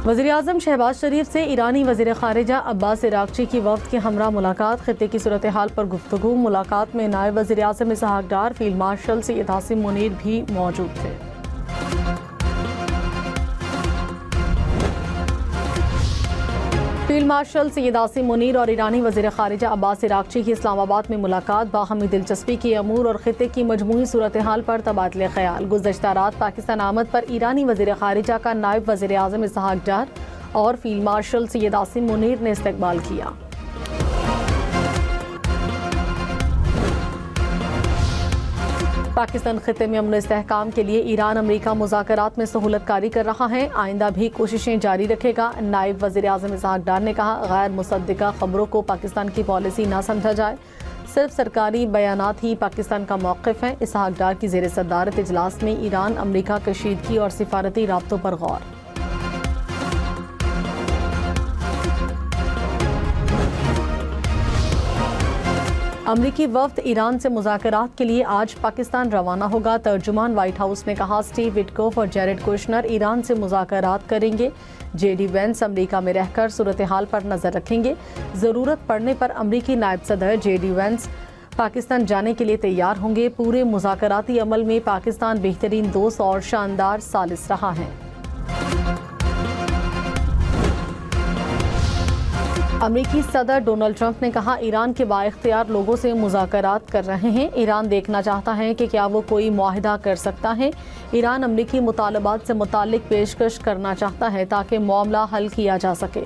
वज़ीर-ए-आज़म शहबाज शरीफ से ईरानी वज़ीर ख़ारिजा अब्बास इराक़ची की वफ़द के हमरा मुलाकात। ख़ित्ते की सूरत हाल पर गुफ्तगू। मुलाकात में नायब वज़ीर-ए-आज़म इसहाक़ डार, फील्ड मार्शल सैयद आसिम मुनीर भी मौजूद थे। फील्ड मार्शल सैयद आसिम मुनीर और ईरानी वज़ीर ख़ारिजा अब्बास इराक़ची की इस्लामाबाद में मुलाकात। बाहमी दिलचस्पी के अमूर और ख़ित्ते की मजमूई सूरत हाल पर तबादले ख़याल। गुज़श्ता रात पाकिस्तान आमद पर ईरानी वज़ीर ख़ारिजा का नायब वज़ीर-ए-आज़म इसहाक़ डार और फील्ड मार्शल सैयद आसिम मुनीर ने इस्तकबाल किया। पाकिस्तान खित्ते में अमन इस्तेहकाम के लिए ईरान अमरीका मुज़ाकरात में सहूलत कारी कर रहा है। आइंदा भी कोशिशें जारी रखेगा। नायब वज़ीर-ए-आज़म इसहाक़ डार ने कहा, गैर मुसद्दिक़ा खबरों को पाकिस्तान की पॉलिसी ना समझा जाए, सिर्फ सरकारी बयानात ही पाकिस्तान का मौक़िफ़ है। इसहाक़ डार की ज़ेर सदारत इजलास में ईरान अमरीका कशीदगी और सिफारती राब्तों पर गौर। अमरीकी वफ़द ईरान से मुज़ाकरात के लिए आज पाकिस्तान रवाना होगा। तर्जुमान व्हाइट हाउस ने कहा, स्टीव विटकोफ और जेरेड कुशनर ईरान से मुज़ाकरात करेंगे। जेडी वेंस अमरीका में रहकर सूरत हाल पर नज़र रखेंगे। ज़रूरत पड़ने पर अमरीकी नायब सदर जेडी वेंस पाकिस्तान जाने के लिए तैयार होंगे। पूरे मुज़ाकराती अमल में पाकिस्तान बेहतरीन दोस्त और शानदार सालिस रहा है। अमरीकी सदर डोनाल्ड ट्रंप ने कहा, ईरान के बाइख्तियार लोगों से मुज़ाकरात कर रहे हैं। ईरान देखना चाहता है कि क्या वो कोई मुआहिदा कर सकता है। ईरान अमरीकी मुतालबात से मुताल्लिक पेशकश करना चाहता है ताकि मामला हल किया जा सके।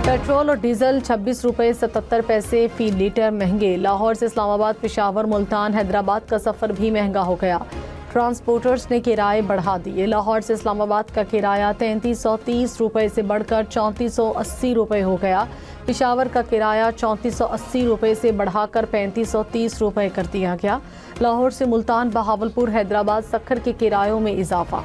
पेट्रोल और डीजल 26 रुपये 77 पैसे फी लीटर महंगे। लाहौर से इस्लामाबाद, पेशावर, मुल्तान, हैदराबाद का सफ़र भी महंगा हो गया। ट्रांसपोर्टर्स ने किराए बढ़ा दिए। लाहौर से इस्लामाबाद का किराया 3330 रुपये से बढ़कर 3480 रुपये हो गया। पेशावर का किराया 3480 रुपये से बढ़ाकर 3530 रुपये कर दिया गया। लाहौर से मुल्तान, बहावलपुर, हैदराबाद, सक्खर के किरायों में इजाफा।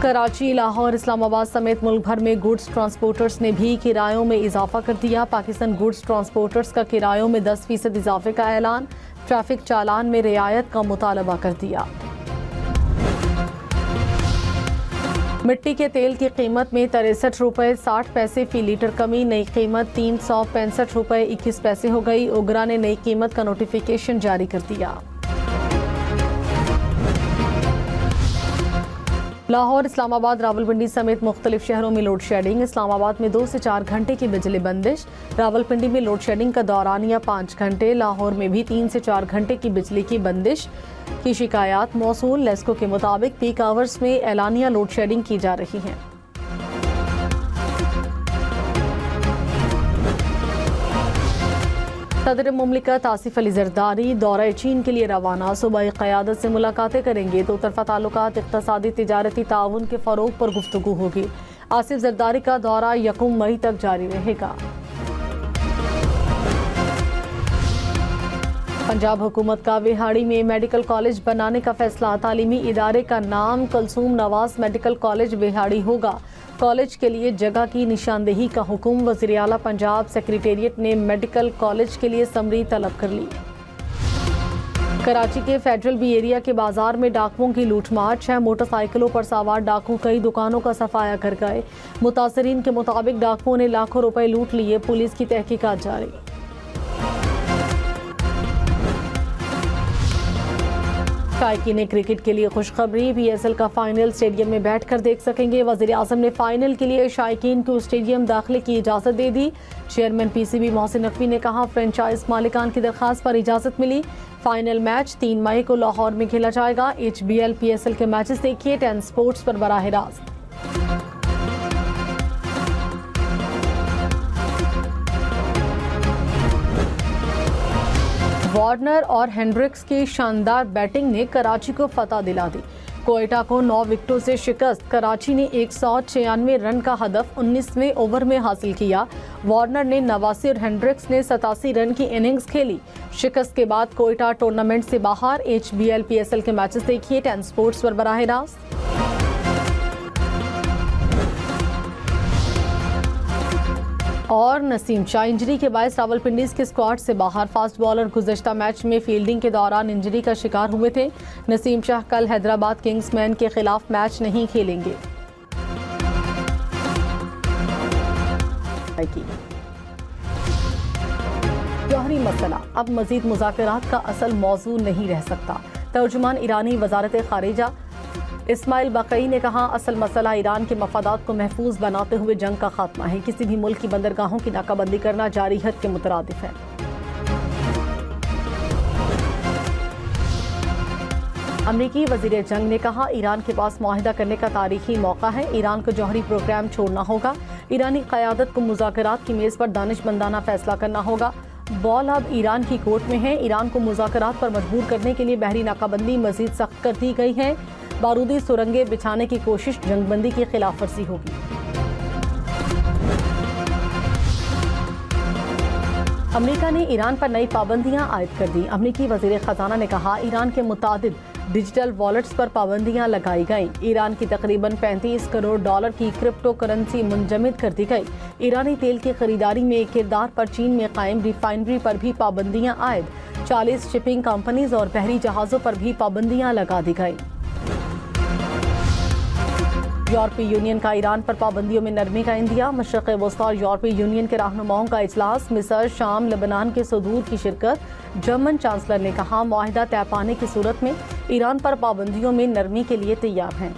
कराची, लाहौर, इस्लामाबाद समेत मुल्क भर में गुड्स ट्रांसपोर्टर्स ने भी किरायों में इजाफा कर दिया। पाकिस्तान गुड्स ट्रांसपोर्टर्स का किरायों में 10% इजाफे का ऐलान। ट्रैफिक चालान में रियायत का मुतालबा कर दिया। मिट्टी के तेल की कीमत में 63 रुपये 60 पैसे फी लीटर कमी। नई कीमत 365 रुपये 21 पैसे हो गई। उगरा ने नई कीमत का नोटिफिकेशन जारी कर दिया। लाहौर, इस्लामाबाद, रावलपिंडी समेत मुख्तलिफ शहरों में लोड शेडिंग। इस्लामाबाद में 2 से 4 घंटे की बिजली बंदिश। रावलपिंडी में लोड शेडिंग का दौरानिया 5 घंटे। लाहौर में भी 3 से 4 घंटे की बिजली की बंदिश की शिकायत मौसूल। लेस्को के मुताबिक पीक आवर्स में एलानिया लोड शेडिंग की जा रही है। सदर मुमलिकत आसिफ अली जरदारी दौरा चीन के लिए रवाना। सूबाई क़यादत से मुलाकातें करेंगे। तो तरफ़ा ताल्लुकात, इक़्तिसादी, तिजारती ताउन के फ़रोग़ पर गुफ्तगू होगी। आसिफ जरदारी का दौरा 1 मई तक जारी रहेगा। पंजाब हुकूमत का विहाड़ी में मेडिकल कॉलेज बनाने का फैसला। तालीमी इदारे का नाम कुलसूम नवाज मेडिकल कॉलेज विहाड़ी होगा। कॉलेज के लिए जगह की निशानदेही का हुक्म। वज़ीर आला पंजाब सेक्रेटेरिएट ने मेडिकल कॉलेज के लिए समरी तलब कर ली। कराची के फेडरल बी एरिया के बाजार में डाकुओं की लूटमार। 6 मोटरसाइकिलों पर सवार डाकू कई दुकानों का सफाया कर गए। मुतासरीन के मुताबिक डाकुओं ने लाखों रुपए लूट लिए। पुलिस की तहकीकात जारी। शायकीन क्रिकेट के लिए खुशखबरी। PSL का फाइनल स्टेडियम में बैठकर देख सकेंगे। वज़ीर-ए-आज़म ने फाइनल के लिए शायकीन को स्टेडियम दाखिले की इजाज़त दे दी। चेयरमैन PCB मोहसिन नकवी ने कहा, फ्रेंचाइज मालिकान की दरख्वास्त पर इजाज़त मिली। फाइनल मैच 3 मई को लाहौर में खेला जाएगा। HBL PSL के मैचेस देखिए 10 स्पोर्ट्स पर बराह रास्त। वार्नर और हेंड्रिक्स की शानदार बैटिंग ने कराची को फतह दिला दी। कोयटा को 9 विकेटों से शिकस्त। कराची ने 196 रन का हदफ 19वें ओवर में हासिल किया। वार्नर ने 89 और हेंड्रिक्स ने 87 रन की इनिंग्स खेली। शिकस्त के बाद कोयटा टूर्नामेंट से बाहर। HBL PSL के मैचेस देखिए 10 स्पोर्ट्स पर बराह रास्त। और नसीम शाह इंजरी के बायस रावलपिंडी के स्क्वाड से बाहर। फास्ट बॉलर गुज़श्ता मैच में फील्डिंग के दौरान इंजरी का शिकार हुए थे। नसीम शाह कल हैदराबाद किंग्समैन के खिलाफ मैच नहीं खेलेंगे। जौहरी मसला अब मजीद मुज़ाकरात का असल मौजू नहीं रह सकता। तर्जुमान ईरानी वजारत खारिजा इस्माइल बकई ने कहा, असल मसला ईरान के मफादात को महफूज बनाते हुए जंग का खात्मा है। किसी भी मुल्क की बंदरगाहों की नाकाबंदी करना जारी हद के मुतरादिफ है। अमरीकी वजीर जंग ने कहा, ईरान के पास मुआहिदा करने का तारीखी मौका है। ईरान को जौहरी प्रोग्राम छोड़ना होगा। ईरानी क़यादत को मुज़ाकरात की मेज़ पर दानिशमंदाना फैसला करना होगा। बॉल अब ईरान की कोर्ट में है। ईरान को मुज़ाकरात पर मजबूर करने के लिए बहरी नाकाबंदी मजीद सख्त कर दी गई है। बारूदी सुरंगें बिछाने की कोशिश जंगबंदी की खिलाफ वर्जी होगी। अमेरिका ने ईरान पर नई पाबंदियां आयद कर दी। अमेरिकी वजीर खजाना ने कहा, ईरान के मुतादिद डिजिटल वॉलेट्स पर पाबंदियां लगाई गईं। ईरान की तकरीबन 35 करोड़ डॉलर की क्रिप्टो करेंसी मुंजमद कर दी गई। ईरानी तेल की खरीदारी में किरदार पर चीन में कायम रिफाइनरी पर भी पाबंदियां आयद। 40 शिपिंग कंपनीज और बहरी जहाजों पर भी पाबंदियां लगा दी गई। यूरोपीय यूनियन का ईरान पर पाबंदियों में नरमी का इंदिया। मशरक़ वस्ता और यूरोपीय यूनियन के रहनुमाओं का इजलास। मिस्र, शाम, लेबनान के सदूर की शिरकत। जर्मन चांसलर ने कहा, मुआहिदा तय पाने की सूरत में ईरान पर पाबंदियों में नरमी के लिए तैयार हैं।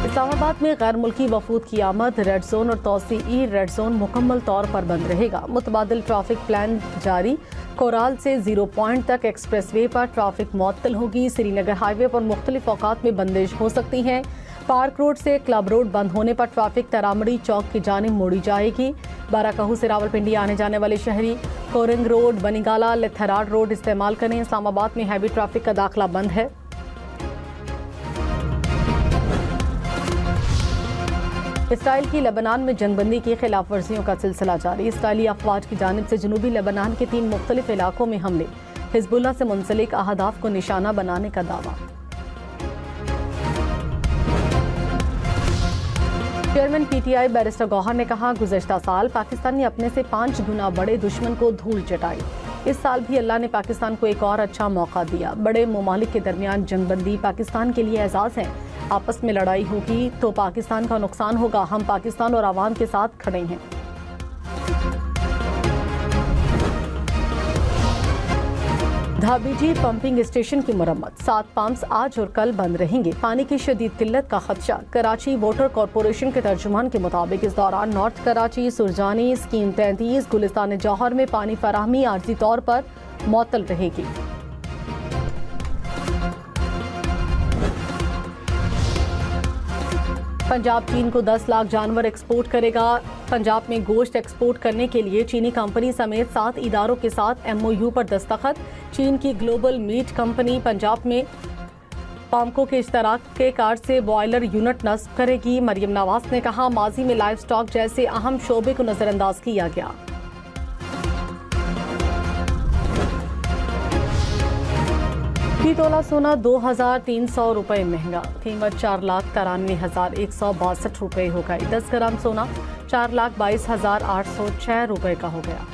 इस्लामाबाद में गैर मुल्की वफूद की आमद। रेड जोन और तौसीई रेड जोन मुकम्मल तौर पर बंद रहेगा। मुतबादिल ट्रैफिक प्लान जारी। कोराल से 0 पॉइंट तक एक्सप्रेसवे पर ट्रैफिक मुअत्तल होगी। श्रीनगर हाईवे पर मुख्तलिफ औकात में बंदिश हो सकती है। पार्क रोड से क्लब रोड बंद होने पर ट्रैफिक तरामड़ी चौक की जानिब मोड़ी जाएगी। बाराकहू से रावलपिंडी आने जाने वाले शहरी कोरंग रोड, बनीगाला, लेथराड रोड इस्तेमाल करें। इस्लामाबाद में हैवी ट्रैफिक का दाखिला बंद है। इसराइल की लेबनान में जंगबंदी की खिलाफ वर्जियों का सिलसिला जारी। इसराइली अफवाज की जानिब से जनूबी लेबनान के 3 मुख्तलिफ इलाकों में हमले। हिजबुल्लाह से मुंसलिक अहदाफ को निशाना बनाने का दावा। चेयरमैन पीटीआई बैरिस्टर गौहर ने कहा, गुज़श्ता साल पाकिस्तान ने अपने से 5 गुना बड़े दुश्मन को धूल चटाई। इस साल भी अल्लाह ने पाकिस्तान को एक और अच्छा मौका दिया। बड़े ममालिक के दरमियान जंगबंदी पाकिस्तान के लिए एजाज़ है। आपस में लड़ाई होगी तो पाकिस्तान का नुकसान होगा। हम पाकिस्तान और आवाम के साथ खड़े हैं। धाबीजी पंपिंग स्टेशन की मरम्मत। 7 पंप्स आज और कल बंद रहेंगे। पानी की शदीद किल्लत का खदशा। कराची वाटर कॉरपोरेशन के तर्जुमान के मुताबिक इस दौरान नॉर्थ कराची, सुरजानी, स्कीम 33, गुलिस्तान जौहर में पानी फराहमी आर्जी तौर पर मुअत्तल रहेगी। पंजाब चीन को 10 लाख जानवर एक्सपोर्ट करेगा। पंजाब में गोश्त एक्सपोर्ट करने के लिए चीनी कंपनी समेत 7 इदारों के साथ MOU पर दस्तखत। चीन की ग्लोबल मीट कंपनी पंजाब में पामको के इश्तराक के कार्ड से बॉयलर यूनिट नस्ब करेगी। मरियम नवाज ने कहा, माजी में लाइव स्टॉक जैसे अहम शोबे को नजरअंदाज किया गया। तोला सोना 2300 रुपए महंगा। कीमत 4,93,162 रुपए हो गई। 10 ग्राम सोना 4,22,806 रुपए का हो गया।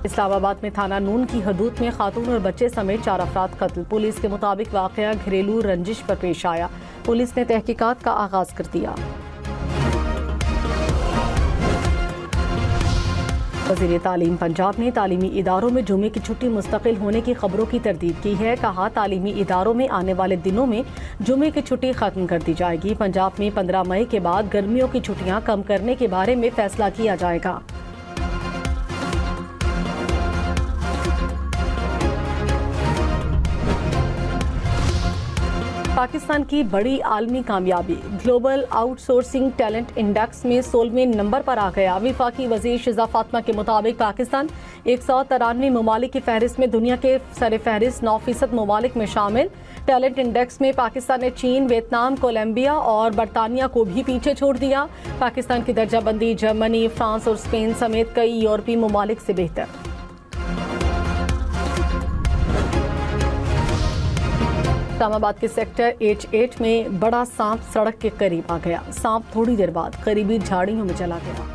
इस्लामाबाद में थाना नून की हदूद में खातून और बच्चे समेत 4 अफराद कत्ल। पुलिस के मुताबिक वाकया घरेलू रंजिश पर पेश आया। पुलिस ने तहकीकात का आगाज कर दिया। वज़ीर तालीम पंजाब ने तालीमी इदारों में जुमे की छुट्टी मुस्तकिल होने की खबरों की तरदीद की है। कहा, तालीमी इदारों में आने वाले दिनों में जुमे की छुट्टी खत्म कर दी जाएगी। पंजाब में 15 मई के बाद गर्मियों की छुट्टियां कम करने के बारे में फैसला किया जाएगा। पाकिस्तान की बड़ी आलमी कामयाबी। ग्लोबल आउटसोर्सिंग टैलेंट इंडेक्स में 16वें नंबर पर आ गया। वफाकी वजीर शिजा फातिमा के मुताबिक पाकिस्तान 193 ममालिक की फहरिस्त में दुनिया के सर फहरिस्त 9% ममालिक में शामिल। टैलेंट इंडेक्स में पाकिस्तान ने चीन, वियतनाम, कोलंबिया और बरतानिया को भी पीछे छोड़ दिया। पाकिस्तान की दर्जाबंदी जर्मनी, फ्रांस और स्पेन समेत कई यूरोपीय ममालिक से बेहतर। इस्लामाबाद के सेक्टर H8 में बड़ा सांप सड़क के करीब आ गया। सांप थोड़ी देर बाद करीबी झाड़ियों में चला गया।